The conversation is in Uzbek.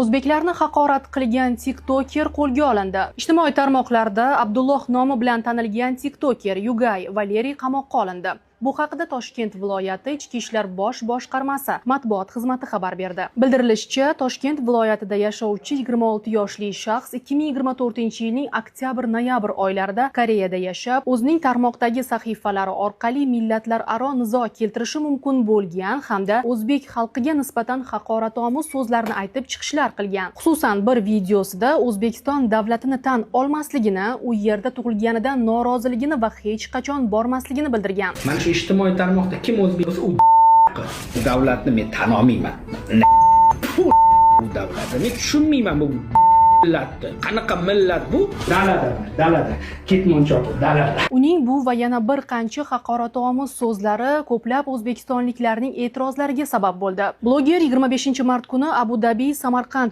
O'zbeklarni haqorat qilgan tiktoker qo'lga olindi. Ijtimoiy tarmoqlarda Abdulloh nomi bilan tanilgan tiktoker Yugay Valeriy qamoqqa olindi. Bu haqida Toshkent viloyati Ichki ishlar bosh boshqarmasi matbuot xizmati xabar berdi. Bildirilishicha, Toshkent viloyatida yashovchi 26 yoshli shaxs 2024-yilning oktyabr-noyabr oylarida Koreyada yashab, o'zining tarmoqdagi sahifalari orqali millatlararo nizo keltirishi mumkin bo'lgan hamda o'zbek xalqiga nisbatan haqoratomuz so'zlarni aytib chiqishlar qilgan. Xususan, bir videosida O'zbekiston davlatini tan olmasligini, u yerda tug'ilganidan noroziligini va hech qachon bormasligini bildirgan. Ijtimoiy tarmoqda kim o'zbek bo'lsa, u davlatni men tan olmayman. Bu davlatni men tushunmayman bu millatni. Qanaqa millat bu? Dalada. Ketmonchoq dalada. Uning bu va yana bir qancha haqoratomuz so'zlari ko'plab o'zbekistonliklarning e'tirozlariga sabab bo'ldi. Bloger 25 mart kuni Abu Dhabi Samarqand